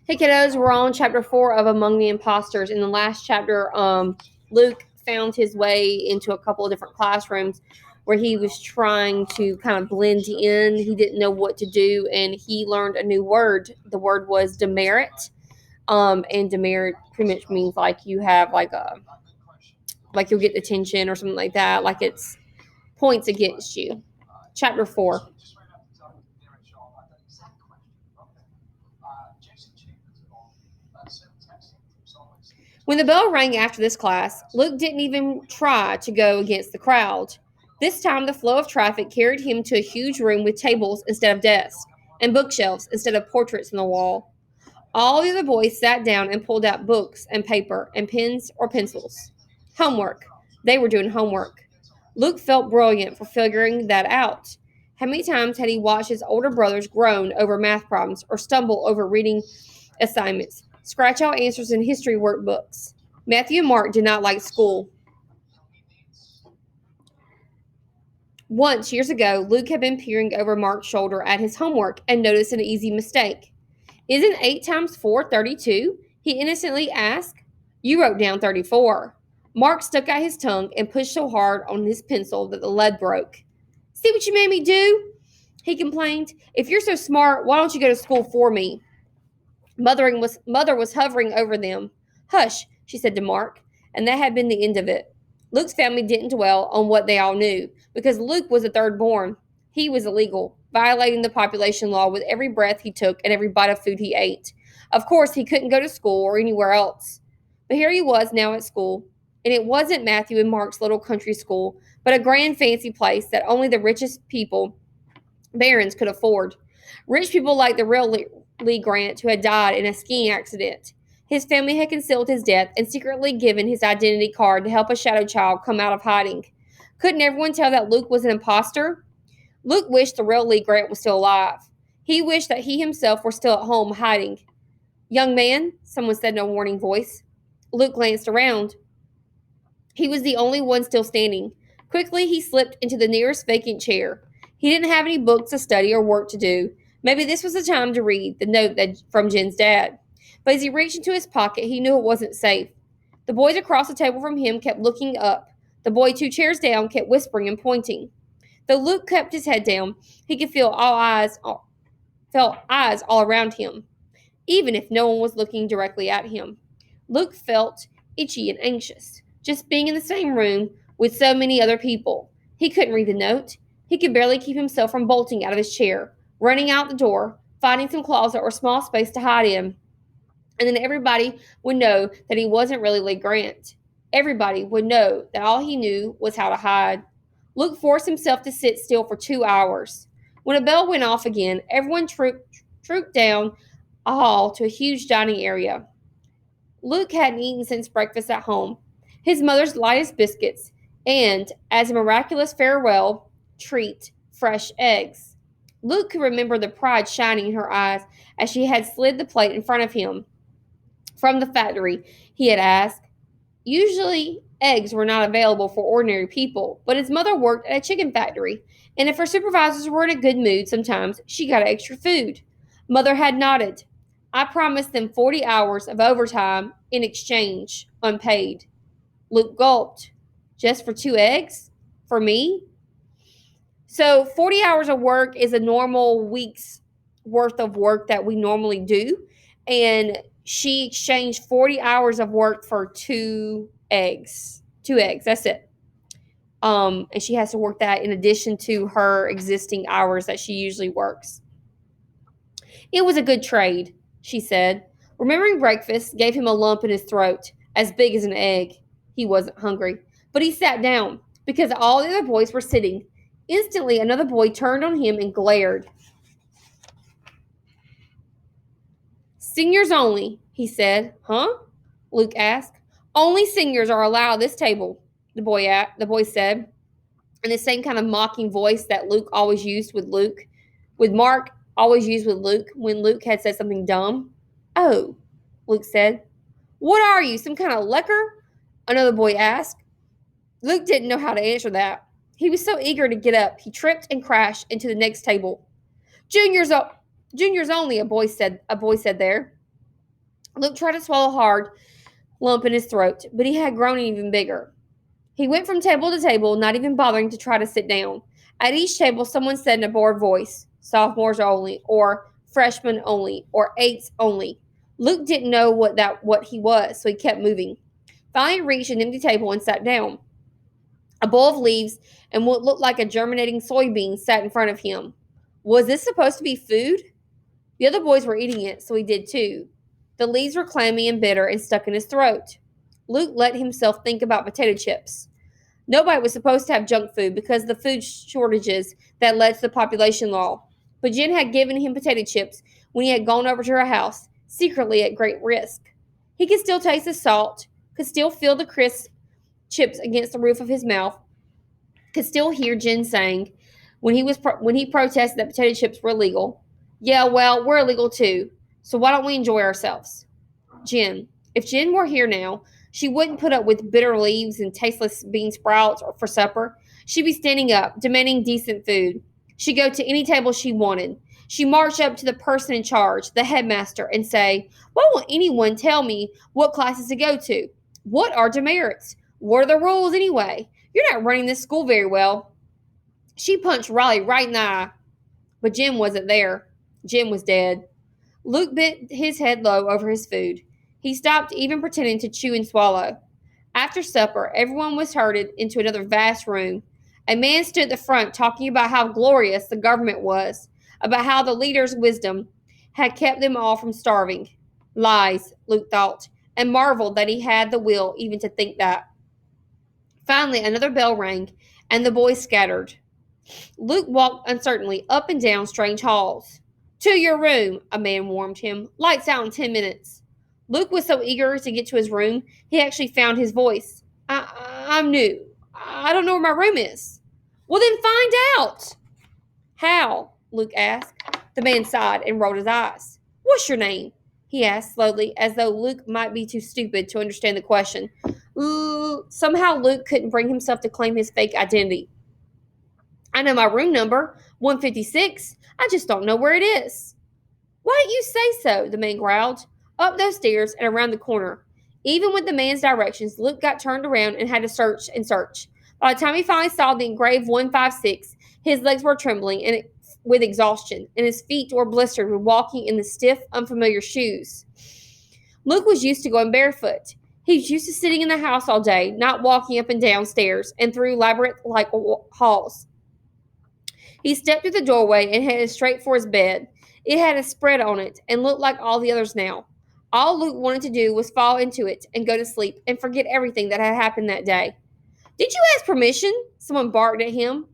Hey kiddos, we're on chapter 4 of Among the Impostors. In the last chapter, Luke found his way into a couple of different classrooms where he was trying to kind of blend in. He didn't know what to do, and he learned a new word. The word was demerit. And demerit pretty much means like you have like you'll get detention or something like that, like it's points against you. Chapter 4. When the bell rang after this class, Luke didn't even try to go against the crowd. This time, the flow of traffic carried him to a huge room with tables instead of desks, and bookshelves instead of portraits on the wall. All the other boys sat down and pulled out books and paper and pens or pencils. Homework. They were doing homework. Luke felt brilliant for figuring that out. How many times had he watched his older brothers groan over math problems or stumble over reading assignments? Scratch out answers in history workbooks. Matthew and Mart did not like school. Once, years ago, Luke had been peering over Mark's shoulder at his homework and noticed an easy mistake. Isn't 8 times 4 32? He innocently asked. You wrote down 34. Mark stuck out his tongue and pushed so hard on his pencil that the lead broke. See what you made me do? He complained. If you're so smart, why don't you go to school for me? Mother was hovering over them. Hush, she said to Mark, and that had been the end of it. Luke's family didn't dwell on what they all knew, because Luke was the third born. He was illegal, violating the population law with every breath he took and every bite of food he ate. Of course, he couldn't go to school or anywhere else. But here he was now at school, and it wasn't Matthew and Mark's little country school, but a grand fancy place that only the richest people, barons, could afford. Rich people like the real Lee Grant, who had died in a skiing accident. His family had concealed his death and secretly given his identity card to help a shadow child come out of hiding. Couldn't everyone tell that Luke was an imposter? Luke wished the real Lee Grant was still alive. He wished that he himself were still at home hiding. Young man, someone said in a warning voice. Luke glanced around. He was the only one still standing. Quickly, he slipped into the nearest vacant chair. He didn't have any books to study or work to do. Maybe this was the time to read the note from Jen's dad. But as he reached into his pocket, he knew it wasn't safe. The boys across the table from him kept looking up. The boy 2 chairs down kept whispering and pointing. Though Luke kept his head down, he could felt eyes all around him, even if no one was looking directly at him. Luke felt itchy and anxious, just being in the same room with so many other people. He couldn't read the note. He could barely keep himself from bolting out of his chair, running out the door, finding some closet or small space to hide in. And then everybody would know that he wasn't really Lee Grant. Everybody would know that all he knew was how to hide. Luke forced himself to sit still for 2 hours. When a bell went off again, everyone trooped down a hall to a huge dining area. Luke hadn't eaten since breakfast at home. His mother's lightest biscuits, and, as a miraculous farewell treat, fresh eggs. Luke could remember the pride shining in her eyes as she had slid the plate in front of him. From the factory, he had asked. Usually, eggs were not available for ordinary people, but his mother worked at a chicken factory, and if her supervisors were in a good mood sometimes, she got extra food. Mother had nodded. I promised them 40 hours of overtime in exchange, unpaid. Luke gulped. Just for 2 eggs? For me? So 40 hours of work is a normal week's worth of work that we normally do. And she exchanged 40 hours of work for 2 eggs. 2 eggs, that's it. And she has to work that in addition to her existing hours that she usually works. It was a good trade, she said. Remembering breakfast gave him a lump in his throat, as big as an egg. He wasn't hungry. But he sat down, because all the other boys were sitting. Instantly, another boy turned on him and glared. Seniors only, he said. Huh? Luke asked. Only seniors are allowed this table, the boy said, in the same kind of mocking voice that Luke always used with Mark always used with Luke when Luke had said something dumb. Oh, Luke said. What are you, some kind of lecker? Another boy asked. Luke didn't know how to answer that. He was so eager to get up, he tripped and crashed into the next table. Juniors only, a boy said there. Luke tried to swallow hard, lump in his throat, but he had grown even bigger. He went from table to table, not even bothering to try to sit down. At each table, someone said in a bored voice, sophomores only, or freshmen only, or eights only. Luke didn't know what he was, so he kept moving. Finally, he reached an empty table and sat down. A bowl of leaves and what looked like a germinating soybean sat in front of him. Was this supposed to be food? The other boys were eating it, so he did too. The leaves were clammy and bitter and stuck in his throat. Luke let himself think about potato chips. Nobody was supposed to have junk food because of the food shortages that led to the population law. But Jen had given him potato chips when he had gone over to her house, secretly at great risk. He could still taste the salt, could still feel the crisp chips against the roof of his mouth, could still hear Jen saying, when he protested that potato chips were illegal, "Yeah, well, we're illegal too, so why don't we enjoy ourselves?" Jen. If Jen were here now, she wouldn't put up with bitter leaves and tasteless bean sprouts for supper. She'd be standing up, demanding decent food. She'd go to any table she wanted. She'd march up to the person in charge, the headmaster, and say, "Why won't anyone tell me what classes to go to? What are demerits? What are the rules anyway? You're not running this school very well." She punched Riley right in the eye. But Jim wasn't there. Jim was dead. Luke bent his head low over his food. He stopped even pretending to chew and swallow. After supper, everyone was herded into another vast room. A man stood at the front talking about how glorious the government was, about how the leader's wisdom had kept them all from starving. Lies, Luke thought, and marveled that he had the will even to think that. Finally, another bell rang, and the boys scattered. Luke walked uncertainly up and down strange halls. "To your room," a man warned him. "Lights out in 10 minutes." Luke was so eager to get to his room, he actually found his voice. I'm new. I don't know where my room is." "Well, then find out." "How?" Luke asked. The man sighed and rolled his eyes. "What's your name?" he asked slowly, as though Luke might be too stupid to understand the question. Somehow Luke couldn't bring himself to claim his fake identity. "I know my room number, 156. I just don't know where it is." "Why don't you say so?" the man growled. Up those stairs and around the corner. Even with the man's directions, Luke got turned around and had to search and search. By the time he finally saw the engraved 156, his legs were trembling with exhaustion, and his feet were blistered with walking in the stiff, unfamiliar shoes. Luke was used to going barefoot. He was used to sitting in the house all day, not walking up and down stairs and through labyrinth-like halls. He stepped through the doorway and headed straight for his bed. It had a spread on it and looked like all the others now. All Luke wanted to do was fall into it and go to sleep and forget everything that had happened that day. "Did you ask permission?" someone barked at him.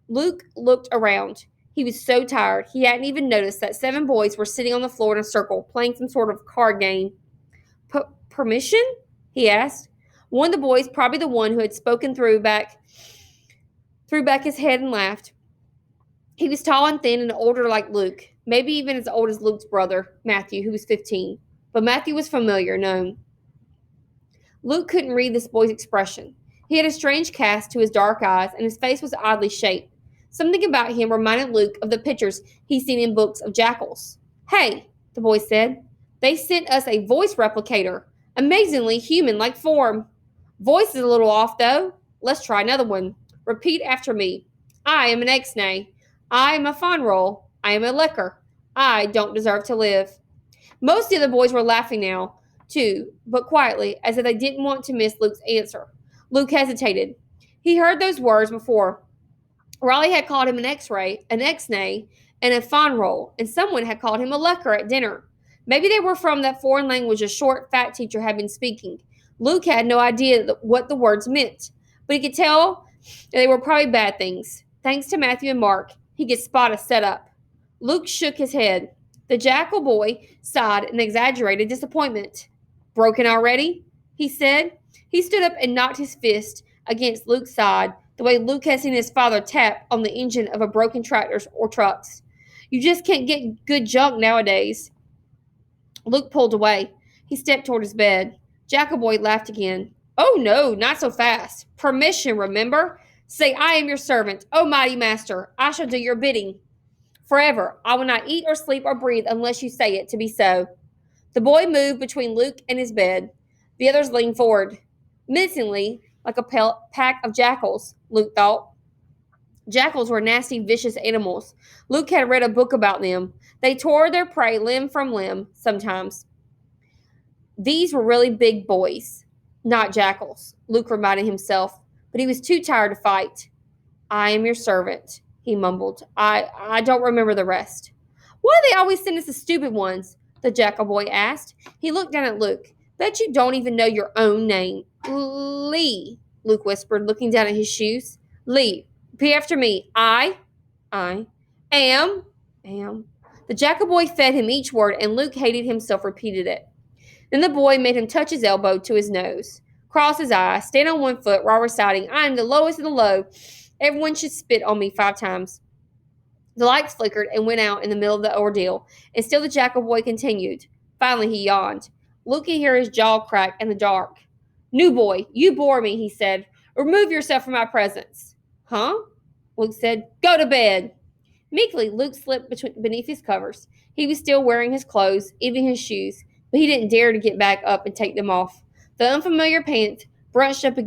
Luke looked around. He was so tired, he hadn't even noticed that 7 boys were sitting on the floor in a circle, playing some sort of card game. Permission?" he asked. One of the boys, probably the one who had spoken, threw back his head and laughed. He was tall and thin and older like Luke, maybe even as old as Luke's brother, Matthew, who was 15. But Matthew was familiar, known. Luke couldn't read this boy's expression. He had a strange cast to his dark eyes, and his face was oddly shaped. Something about him reminded Luke of the pictures he'd seen in books of jackals. "Hey," the boy said. "They sent us a voice replicator. Amazingly human-like form. Voice is a little off, though. Let's try another one. Repeat after me. I am an X-nay. I am a fun roll. I am a liquor. I don't deserve to live." Most of the boys were laughing now, too, but quietly, as if they didn't want to miss Luke's answer. Luke hesitated. He heard those words before. Riley had called him an X-ray, an X-nay, and a fun roll, and someone had called him a liquor at dinner. Maybe they were from that foreign language a short, fat teacher had been speaking. Luke had no idea what the words meant, but he could tell that they were probably bad things. Thanks to Matthew and Mark, he could spot a setup. Luke shook his head. The jackal boy sighed in exaggerated disappointment. "Broken already?" he said. He stood up and knocked his fist against Luke's side, the way Luke had seen his father tap on the engine of a broken tractor or trucks. "You just can't get good junk nowadays." Luke pulled away. He stepped toward his bed. Jackal boy laughed again. "Oh no, not so fast. Permission, remember? Say, 'I am your servant, O mighty master. I shall do your bidding. Forever, I will not eat or sleep or breathe unless you say it to be so.'" The boy moved between Luke and his bed. The others leaned forward. Menacingly, like a pack of jackals, Luke thought. Jackals were nasty, vicious animals. Luke had read a book about them. They tore their prey limb from limb, sometimes. These were really big boys, not jackals, Luke reminded himself, but he was too tired to fight. I am your servant, he mumbled. I don't remember the rest. Why do they always send us the stupid ones? The jackal boy asked. He looked down at Luke. Bet you don't even know your own name. Lee, Luke whispered, looking down at his shoes. Lee, repeat after me. I am. The jackal boy fed him each word, and Luke hated himself repeated it. Then the boy made him touch his elbow to his nose, cross his eyes, stand on one foot while reciting, I am the lowest of the low. Everyone should spit on me 5 times. The lights flickered and went out in the middle of the ordeal, and still the jackal boy continued. Finally, he yawned. Luke could hear his jaw crack in the dark. New boy, you bore me, he said. Remove yourself from my presence. Huh? Luke said. Go to bed. Meekly, Luke slipped beneath his covers. He was still wearing his clothes, even his shoes, but he didn't dare to get back up and take them off. The unfamiliar pants brunched up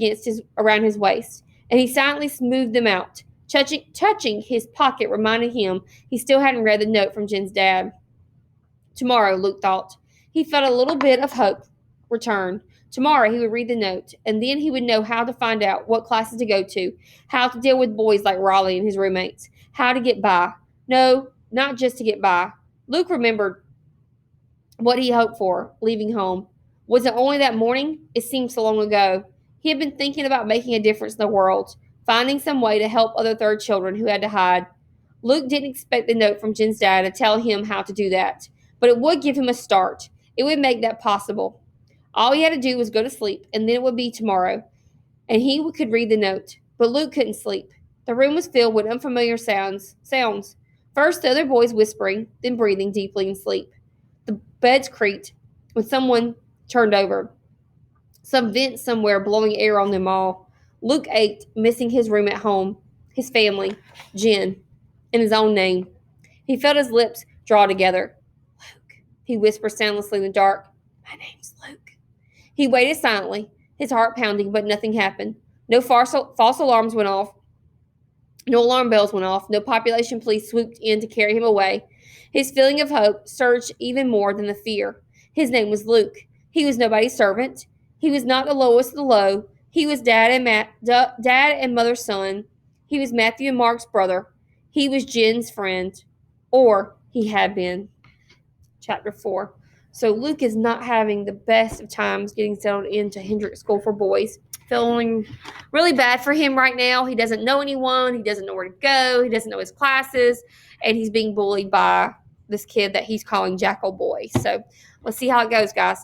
around his waist, and he silently smoothed them out. Touching his pocket reminded him he still hadn't read the note from Jen's dad. Tomorrow, Luke thought. He felt a little bit of hope return. Tomorrow he would read the note, and then he would know how to find out what classes to go to, how to deal with boys like Raleigh and his roommates, how to get by. No, not just to get by. Luke remembered what he hoped for, leaving home. Was it only that morning? It seemed so long ago. He had been thinking about making a difference in the world, finding some way to help other third children who had to hide. Luke didn't expect the note from Jen's dad to tell him how to do that, but it would give him a start. It would make that possible. All he had to do was go to sleep, and then it would be tomorrow, and he could read the note. But Luke couldn't sleep. The room was filled with unfamiliar sounds. First, the other boys whispering, then breathing deeply in sleep. The beds creaked when someone turned over. Some vent somewhere blowing air on them all. Luke ached, missing his room at home, his family, Jen, and his own name. He felt his lips draw together. Luke, he whispered soundlessly in the dark. My name's Luke. He waited silently, his heart pounding, but nothing happened. No false alarms went off. No alarm bells went off. No population police swooped in to carry him away. His feeling of hope surged even more than the fear. His name was Luke. He was nobody's servant. He was not the lowest of the low. He was dad and mother's son. He was Matthew and Mark's brother. He was Jen's friend. Or he had been. Chapter 4. So Luke is not having the best of times getting settled into Hendrick School for Boys. Feeling really bad for him right now. He doesn't know anyone. He doesn't know where to go. He doesn't know his classes. And he's being bullied by this kid that he's calling Jackal Boy. So let's see how it goes, guys.